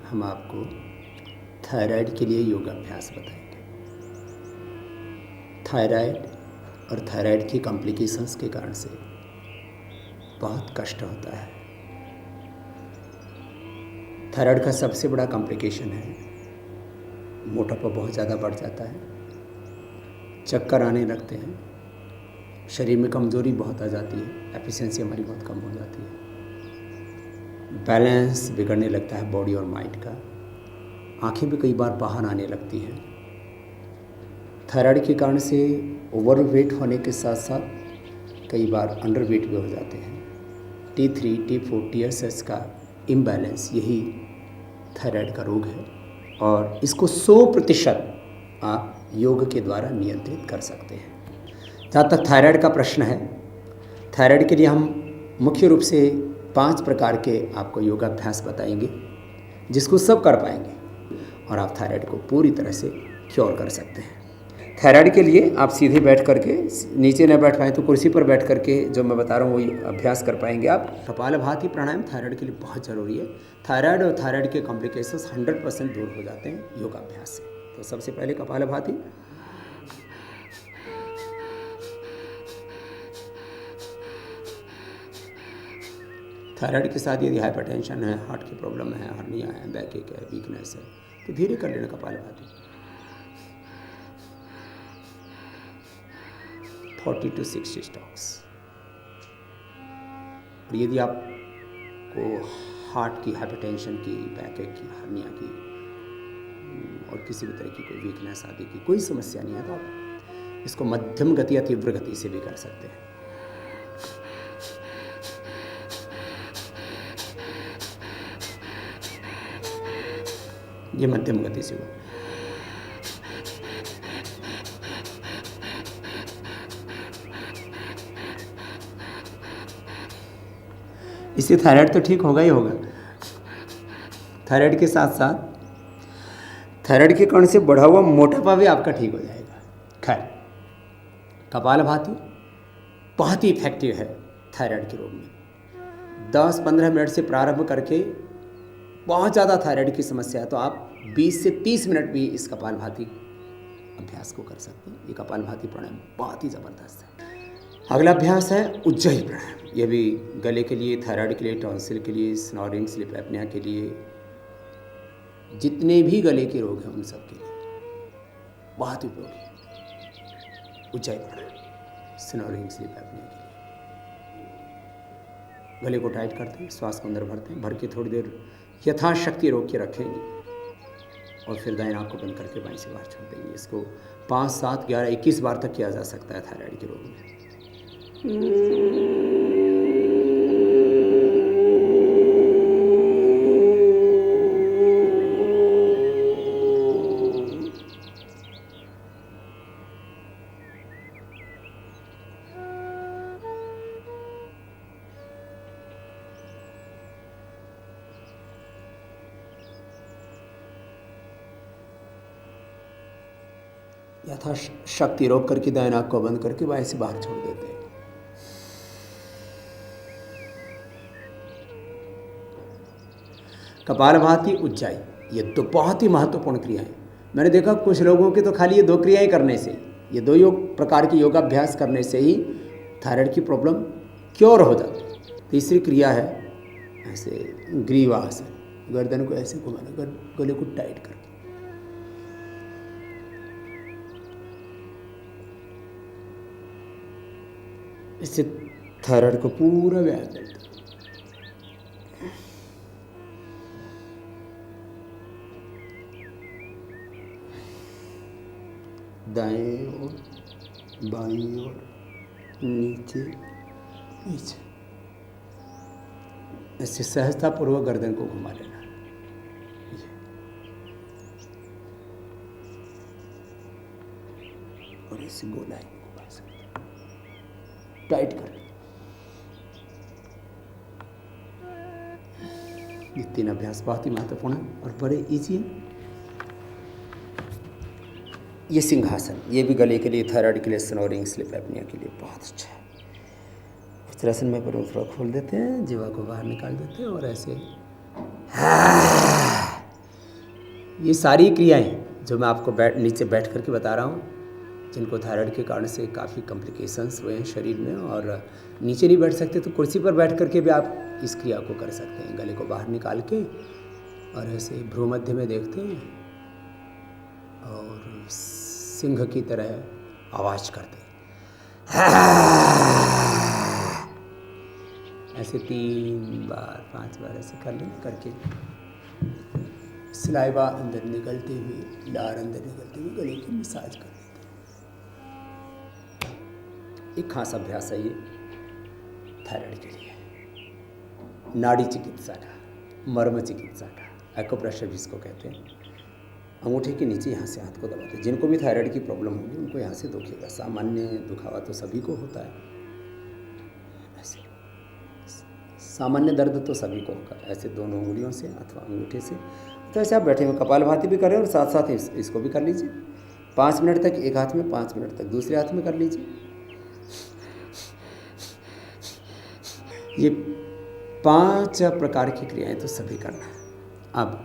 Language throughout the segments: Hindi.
हम आपको थायराइड के लिए योगाभ्यास बताएंगे। थायराइड और थायराइड की कॉम्प्लिकेशंस के कारण से बहुत कष्ट होता है। थायराइड का सबसे बड़ा कॉम्प्लिकेशन है मोटापा बहुत ज़्यादा बढ़ जाता है, चक्कर आने लगते हैं, शरीर में कमज़ोरी बहुत आ जाती है, एफिशिएंसी हमारी बहुत कम हो जाती है, बैलेंस बिगड़ने लगता है बॉडी और माइंड का, आंखें भी कई बार बाहर आने लगती हैं। थायराइड के कारण से ओवरवेट होने के साथ साथ कई बार अंडरवेट भी हो जाते हैं। T3, T4, TSH का इम्बैलेंस यही थायराइड का रोग है और इसको 100% आप योग के द्वारा नियंत्रित कर सकते हैं। जहाँ तक थायराइड का प्रश्न है, थायराइड के लिए हम मुख्य रूप से 5 प्रकार के आपको योगाभ्यास बताएंगे जिसको सब कर पाएंगे और आप थायराइड को पूरी तरह से क्योर कर सकते हैं। थायराइड के लिए आप सीधे बैठ करके, नीचे न बैठ पाएँ तो कुर्सी पर बैठ करके जो मैं बता रहा हूँ वही अभ्यास कर पाएंगे आप। कपालभाति प्राणायाम थायराइड के लिए बहुत ज़रूरी है। थायराइड और थायराइड के कॉम्प्लिकेशंस 100% दूर हो जाते हैं योगाभ्यास से। तो सबसे पहले कपालभाति। थायराइड के साथ यदि हाइपरटेंशन है, हार्ट की प्रॉब्लम है, हर्निया है, बैक एक है, वीकनेस है तो धीरे कर लेना कपालभाति। 40 to 60 stocks. और यदि आपको हार्ट की, हाइपरटेंशन की, बैक की, हर्निया की और किसी भी तरह की कोई वीकनेस आदि की कोई समस्या नहीं है तो आप इसको मध्यम गति या तीव्र गति से भी कर सकते हैं। ये मध्यम गति से हुआ। इससे थायराइड तो ठीक होगा ही होगा। थायराइड के साथ साथ थायराइड के कारण से बढ़ा हुआ मोटापा भी आपका ठीक हो जाएगा। खैर, कपालभाति बहुत ही इफेक्टिव है थायराइड के रोग में। 10-15 मिनट से प्रारंभ करके बहुत ज़्यादा थायराइड की समस्या है तो आप 20 से 30 मिनट भी इस कपालभाति अभ्यास को कर सकते हैं। ये कपालभाति प्राणायाम बहुत ही ज़बरदस्त है। अगला अभ्यास है उज्जयी प्राणायाम। ये भी गले के लिए, थायराइड के लिए, टॉन्सिल के लिए, स्नोरिंग, स्लीप एपनिया के लिए, जितने भी गले के रोग हैं उन सब के लिए बहुत उपयोगी है उज्जयी प्राणायाम। स्नोरिंग, स्लीप एपनिया के लिए गले को टाइट करते हैं, श्वास को अंदर भरते हैं, भर के थोड़ी देर यथाशक्ति रोक के रखेंगे और फिर दाएं आँख को बंद करके बाएं से बाहर छोड़ देंगे। इसको 5, 7, 11, 21 बार तक किया जा सकता है थायराइड के रोग में। यथाशक्ति रोक करके दाएं आँख को बंद करके बाएं से बाहर छोड़ देते हैं। कपालभाति, उज्जाई, ये तो बहुत ही महत्वपूर्ण क्रिया है। मैंने देखा कुछ लोगों के तो खाली ये 2 क्रियाएं करने से, ये 2 प्रकार के योगाभ्यास करने से ही थायराइड की प्रॉब्लम क्योर हो जाती है। तीसरी क्रिया है ऐसे ग्रीवासन, गर्दन को ऐसे घुमाना, गले को टाइट करके। इससे थायराइड को पूरा व्यायाम करता है। दाएं और बाईं और नीचे पीछे, इससे सहजतापूर्वक गर्दन को घुमा लेना। और इसे गोलाई में घुमा सकते, टाइट कर। ये 3 अभ्यास बहुत ही महत्वपूर्ण है और बड़े इजी है। ये सिंहासन, ये भी गले के लिए, थायराइड के लिए, स्नोरिंग, स्लीप एपनिया के लिए बहुत अच्छा है। वज्रासन में पैरों थोड़ा खोल देते हैं, जीवा को बाहर निकाल देते हैं और ऐसे ये सारी क्रियाएं जो मैं आपको नीचे बैठ करके बता रहा हूँ, जिनको थायराइड के कारण से काफ़ी कॉम्प्लिकेशंस हुए हैं शरीर में, और नीचे नहीं बैठ सकते तो कुर्सी पर बैठ करके भी आप इस क्रिया को कर सकते हैं। गले को बाहर निकाल के और ऐसे भ्रू मध्य में देखते हैं और सिंह की तरह आवाज़ करते हैं, ऐसे 3 बार 5 बार ऐसे कर लेना करके सलाइवा अंदर निकलते हुए, लार अंदर निकलते हुए गले की मसाज कर देते हैं। एक खास अभ्यास है ये थायराइड के लिए, नाड़ी चिकित्सा का, मर्म चिकित्सा का, एक्यूप्रेशर जिसको कहते हैं। अंगूठे के नीचे यहाँ से हाथ को दबाते हैं। जिनको भी थायराइड की प्रॉब्लम होगी उनको यहाँ से दुखेगा। सामान्य दुखावा तो सभी को होता है, ऐसे सामान्य दर्द तो सभी को होगा, ऐसे दोनों उंगलियों से अथवा अंगूठे से। तो ऐसे आप बैठे हुए कपालभाति भी करें और साथ साथ इसको भी कर लीजिए। 5 मिनट तक एक हाथ में, 5 मिनट तक दूसरे हाथ में कर लीजिए। ये 5 प्रकार की क्रियाएं तो सभी करना है। अब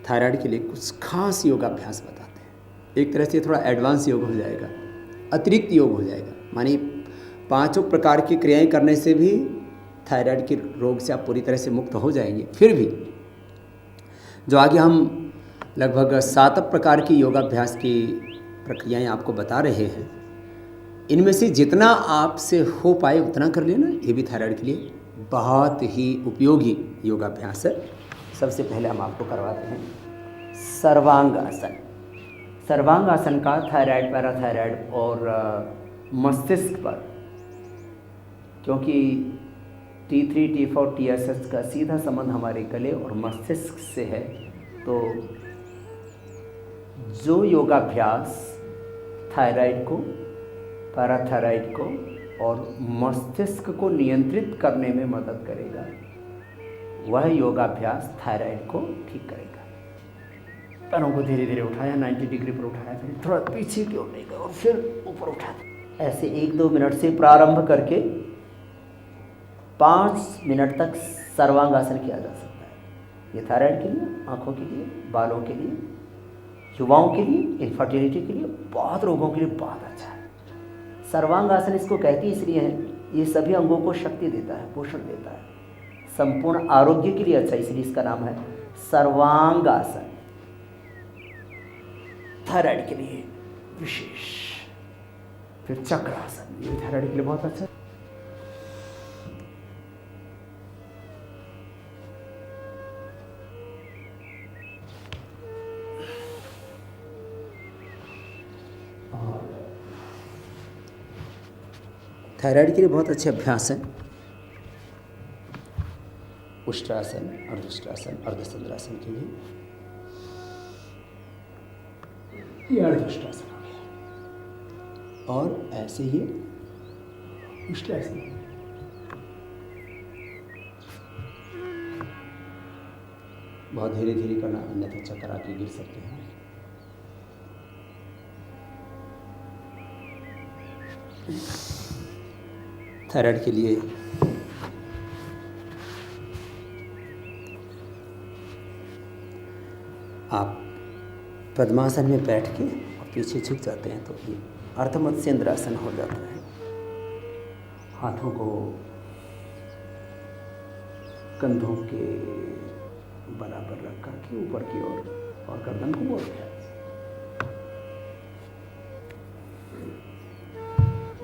थायराइड के लिए कुछ खास योगाभ्यास बताते हैं। एक तरह से थोड़ा एडवांस योग हो जाएगा, अतिरिक्त योग हो जाएगा। मानिए 5 प्रकार की क्रियाएं करने से भी थायराइड के रोग से आप पूरी तरह से मुक्त हो जाएंगे। फिर भी जो आगे हम लगभग 7 प्रकार की योगाभ्यास की प्रक्रियाएं आपको बता रहे हैं, इनमें से जितना आपसे हो पाए उतना कर लेना। ये भी थायराइड के लिए बहुत ही उपयोगी योगाभ्यास है। सबसे पहले हम आपको करवाते हैं सर्वांगासन। सर्वांगासन का थायराइड, पैराथायराइड और मस्तिष्क पर, क्योंकि T3, T4, TSH का सीधा संबंध हमारे गले और मस्तिष्क से है, तो जो योगाभ्यास थायराइड को, पैराथायराइड को और मस्तिष्क को नियंत्रित करने में मदद करेगा, वह योगाभ्यास थायराइड को ठीक करेगा। पैरों को धीरे धीरे उठाया, 90 डिग्री पर उठाया, फिर थोड़ा पीछे की ओर ले गए और फिर ऊपर उठाया। ऐसे 1-2 मिनट से प्रारंभ करके 5 मिनट तक सर्वांगासन किया जा सकता है। ये थायराइड के लिए, आँखों के लिए, बालों के लिए, युवाओं के लिए, इनफर्टिलिटी के लिए, बहुत रोगों के लिए बहुत अच्छा है। सर्वांगासन इसको कहती इसलिए है, ये सभी अंगों को शक्ति देता है, पोषण देता है, संपूर्ण आरोग्य के लिए अच्छा, इसलिए इसका नाम है सर्वांगासन। थायराइड के लिए विशेष। फिर चक्रासन, ये थायराइड के लिए बहुत अच्छा है। थायराइड के लिए बहुत अच्छे अभ्यास हैं। उष्ट्रासन, अर्धउष्ट्रासन, अर्धचंद्रासन के लिए ये अर्धउष्ट्रासन हो गया, और ऐसे ही उष्ट्रासन। बहुत धीरे धीरे करना, अन्यथा चक्कर आके गिर सकते हैं। थायराइड के लिए आप पद्मासन में बैठ के और पीछे झुक जाते हैं तो ये अर्धमत्स्येंद्रासन हो जाता है। हाथों को कंधों के बराबर रख करके ऊपर की ओर और गर्दन को मोड़ दिया।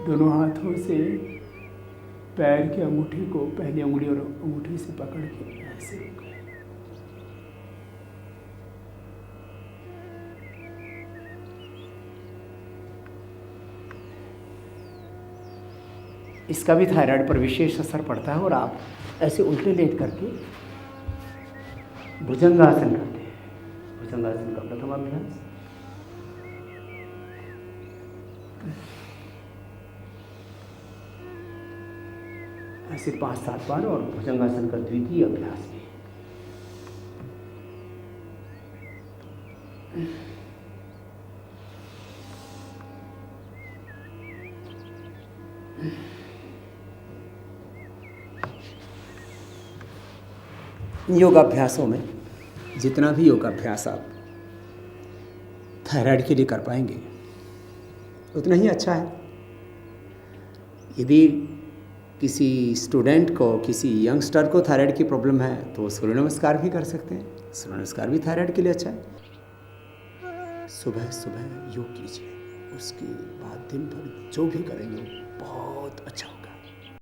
दोनों हाथों से पैर के अंगूठे को पहली उंगली और अंगूठी से पकड़ के ऐसे रोकें। इसका भी थायराइड पर विशेष असर पड़ता है। और आप ऐसे उल्टे लेट करके भुजंगासन करते हैं। भुजंगासन का प्रथम अभ्यास, ऐसे 5-7 बार, और भुजंगासन का द्वितीय अभ्यास भी। योगाभ्यासों में जितना भी योगाभ्यास आप थायराइड के लिए कर पाएंगे उतना ही अच्छा है। यदि किसी स्टूडेंट को, किसी यंगस्टर को थायराइड की प्रॉब्लम है तो वो सूर्य नमस्कार भी कर सकते हैं। सूर्य नमस्कार भी थायराइड के लिए अच्छा है। सुबह सुबह योग कीजिए, उसके बाद दिन भर जो भी करेंगे बहुत अच्छा होगा।